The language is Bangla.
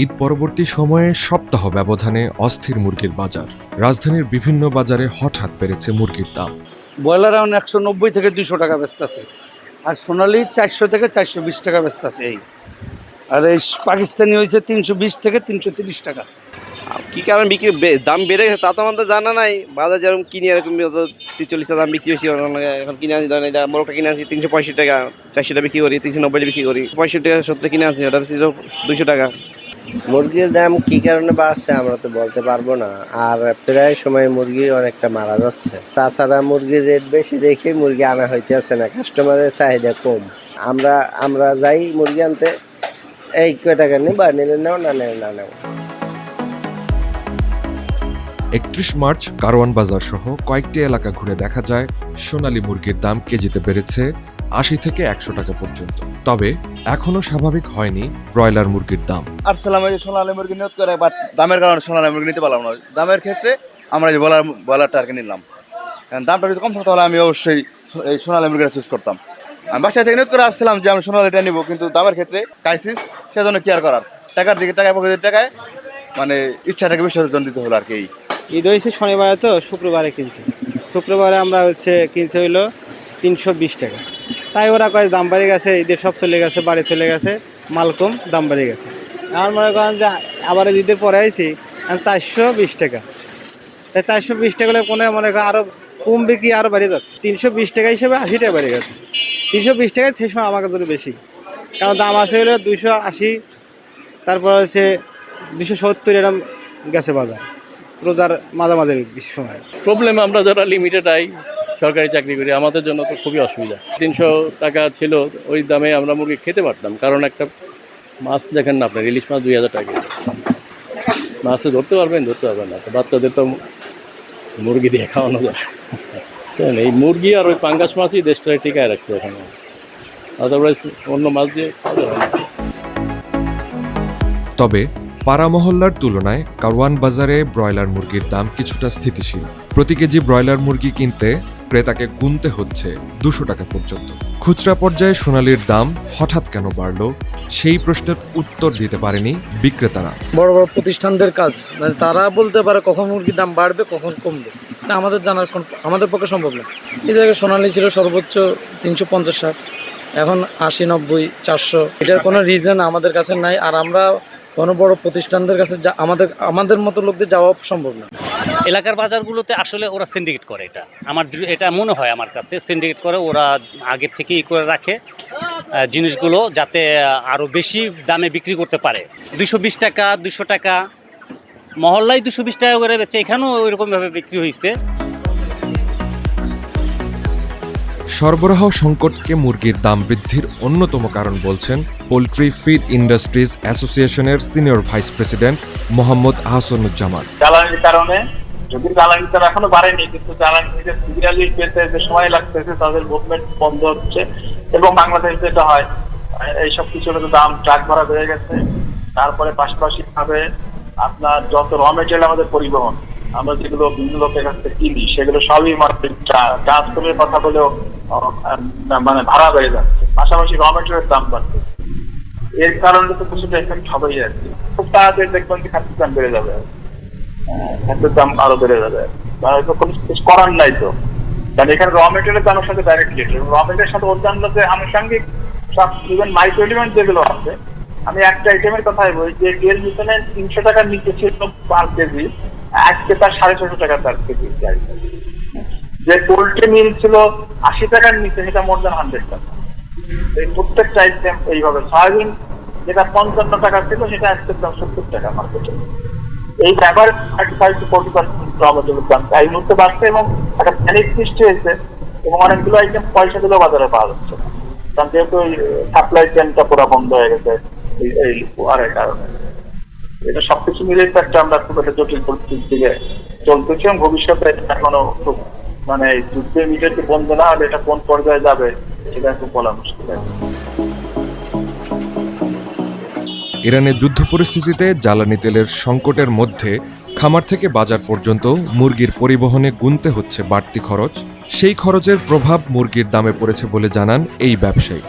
ঈদ পরবর্তী সময়ে সপ্তাহ ব্যবধানে অস্থির মুরগির বাজার। রাজধানীর বিভিন্ন বাজারে হঠাৎ বেড়েছে মুরগির দাম। ব্রয়লার এখন 190 থেকে 200 টাকা বেচতেছে, আর সোনালি 400 থেকে 420 টাকা বেচতেছে। আর এই পাকিস্তানি হয়েছে 320 থেকে 330 টাকা। কি কারণ বিক্রি দাম বেড়ে গেছে তা তো আমাদের জানা নাই। বাজার যেরকম কিনে এরকম 43 দাম বিক্রি হয়েছে, এখন কিনে আনছি ধরেন এটা মোরগটা কিনে আনছি 365 টাকা, 400 টাকা বিক্রি করি, 390 বিক্রি করি, 65 টাকা 70 কিনে আনছি, ওটা ছিল 200 টাকা। মুরগির দাম কি কারণে বাড়ছে আমরা তো বলতে পারবো না, আর প্রায় সময় মুরগি অনেকটা মারা যাচ্ছে। তাছাড়া মুরগির রেট বেশি দেখে মুরগি আনা হইতেছে না, কাস্টমারের চাহিদা কম। আমরা যাই মুরগি আনতে, এই কয় টাকা নেই বা নিলে নাও, না নেও না নেও। 31 মার্চ কারওয়ান বাজার সহ কয়েকটি এলাকা ঘুরে দেখা যায় সোনালী মুরগির দাম কেজিতে বেড়েছে 80 থেকে 100 টাকা পর্যন্ত। তবে এখনো স্বাভাবিক হয়নি ব্রয়লার মুরগির দাম। আসসালাম, এই সোনালী মুরগি নিয়োগ করে, বাট দামের কারণে সোনালী মুরগি নিতে পারলাম না। দামের ক্ষেত্রে আমরা যে ব্রয়লারটা আর কি নিলাম, কারণ দামটা যদি কম থাকতো তাহলে আমি অবশ্যই এই সোনালী মুরগিটা চুজ করতাম। আমি বাসায় থেকে নিয়োগ করে আসছিলাম যে আমি সোনালীটা নিবো, কিন্তু দামের ক্ষেত্রে ক্রাইসিস, সেজন্য কি আর করার, টাকার দিকে টাকায় পকেটের টাকায় মানে ইচ্ছাটাকে বিসর্জন দিতে হলো আর কি। ঈদ হয়েছে শনিবারে, তো শুক্রবারে কিনছি। শুক্রবারে আমরা কিনছে হইলো 320 টাকা। তাই ওরা কয় দাম বাড়ে গেছে, ঈদের সব চলে গেছে, বাড়ি চলে গেছে, মাল কম, দাম বেড়ে গেছে। আমার মনে করেন যে আবার ঈদের পরে আইছি 420 টাকা। তাই 420 টাকা হলে কোনো মনে করেন আরও কমবে কি আরও বাড়িয়ে যাচ্ছে। 320 টাকা হিসেবে 80 টাকা বেড়ে গেছে। 320 টাকায় সেই সময় আমার কাছে বেশি, কারণ দাম আছে হলো 280, তারপর 270 এরকম গেছে বাজার রোজার মাঝামাঝি সময়। প্রবলেম, আমরা যারা লিমিটেড আই সরকারি চাকরি করি, আমাদের জন্য তো খুবই অসুবিধা। 300 টাকা ছিল, ওই দামে আমরা মুরগি খেতে পারতাম। কারণ একটা মাছ দেখেন না আপনার, ইলিশ মাছ 2000 টাকা, মাছে ধরতে পারবেন না। তো বাচ্চাদের তো মুরগি দিয়ে খাওয়ানো যায়। এই মুরগি আর ওই পাঙ্গাস মাছই দেশটায় টিকায় রাখছে এখানে, আদারওয়াইজ অন্য মাছ দিয়ে খাওয়া যাবে না। তবে পাড়া মহল্লার তুলনায় কারওয়ান বাজারে ব্রয়লার মুরগির দাম কিছুটা স্থিতিশীল। প্রতি কেজি ব্রয়লার মুরগি কিনতে ক্রেতাকে গুনতে হচ্ছে 200 টাকা পর্যন্ত। খুচরা পর্যায়ে সোনালীর দাম হঠাৎ কেন বাড়ল, সেই প্রশ্নের উত্তর দিতে পারেনি বিক্রেতারা। বড় বড় প্রতিষ্ঠানদের কাজ, মানে তারা বলতে পারে কখন মুরগির দাম বাড়বে কখন কমবে, না আমাদের জানার আমাদের পক্ষে সম্ভব না। এই জায়গায় সোনালী ছিল সর্বোচ্চ 350-60, এখন 80-90, 400। এটার কোনো রিজন আমাদের কাছে নাই, আর আমরা কোনো বড় প্রতিষ্ঠানদের কাছে আমাদের মতো লোকদের যাওয়া সম্ভব না। এলাকার বাজারগুলোতে আসলে ওরা সিন্ডিকেট করে, এটা মনে হয় আমার কাছে। সিন্ডিকেট করে ওরা আগের থেকেই করে রাখে জিনিসগুলো, যাতে আরও বেশি দামে বিক্রি করতে পারে। 220 টাকা, 200 টাকা, মহল্লায় 220 টাকা করে বেচে, এখানেও ওইরকমভাবে বিক্রি হয়েছে। সরবরাহ সংকটকে মুরগির দাম বৃদ্ধির অন্যতম কারণ বলছেন পোল্ট্রি ফিড ইন্ডাস্ট্রিজ অ্যাসোসিয়েশনের senior vice president Mohammad Ahsanuzzaman. জ্বালানির কারণে, যদি জ্বালানি তারা এখনো বাড়েনি, কিন্তু জ্বালানি থেকে সিরিয়ালি পেতে যে সময় লাগতেছে, তাদের মুভমেন্ট বন্ধ হচ্ছে। এবং বাংলাদেশে যেটা হয়, এইসব কিছু দাম ট্রাক ভাড়া বেড়ে গেছে। তারপরে পাশাপাশি ভাবে আপনার যত র মেটেরিয়াল আমাদের পরিবহন, আমরা যেগুলো বিভিন্ন লোকের কাছ থেকে কিনি, সেগুলো সবই ট্রান্সপোর্টের কথা বলেও মানে ভাড়া বেড়ে যাচ্ছে। পাশাপাশি র মেটেরিয়ালের দাম বাড়ছে। এর কারণে তো কিছুটা এফেক্ট হবেই আর কি। খুব তাড়াতাড়ি দেখবেন যে খাদ্যের দাম বেড়ে যাবে, খাদ্যের দাম আরো বেড়ে যাবে। কোনো কিছু করার নাই তো, কারণ এখানে র মেটেরিয়ালের দামের সাথে ডাইরেক্ট রিলেটেড। র মেটেরিয়ালের সাথে অন্যান্য যে আনুষঙ্গিক সব ইভেন মাইক্রো এলিমেন্ট যেগুলো আছে, আমি একটা আইটেমের কথাই বলি যে এর ভিতরে 300 টাকার নিচে ছিল পার কেজি, আজকে তার 650 টাকা তার কেজি। যে পোল্ট্রি মিল ছিল 80 টাকার নিচে, সেটা মোর দেন 100 টাকা। এই প্রত্যেকটা আইটেম এইভাবে। সয়াবিন যেটা 55 টাকা ছিল, সেটা আজকে দাম 70 টাকা মার্কেটে। এই ব্যাপারে 35-40% টমেটোর দাম এই মুহূর্তে বাড়ছে, এবং একটা প্যানিক সৃষ্টি হয়েছে, এবং অনেকগুলো আইটেম পয়সা দিলেও বাজারে পাওয়া যাচ্ছে না, কারণ যেহেতু সাপ্লাই চেনটা পুরো বন্ধ হয়ে গেছে এই ওয়ারের কারণে। এটা সবকিছু মিলে একটা আমরা খুব একটা জটিল পরিস্থিতির দিকে চলতেছি, এবং ভবিষ্যতে এখনো খুব মানে যুদ্ধে মিডিয়াতে বন্ধ না হলে এটা কোন পর্যায়ে যাবে সেটা খুব বলা মুশকিল। ইরানের যুদ্ধ পরিস্থিতিতে জ্বালানি তেলের সংকটের মধ্যে খামার থেকে বাজার পর্যন্ত মুরগির পরিবহনে গুনতে হচ্ছে বাড়তি খরচ। সেই খরচের প্রভাব মুরগির দামে পড়েছে বলে জানান এই ব্যবসায়ী।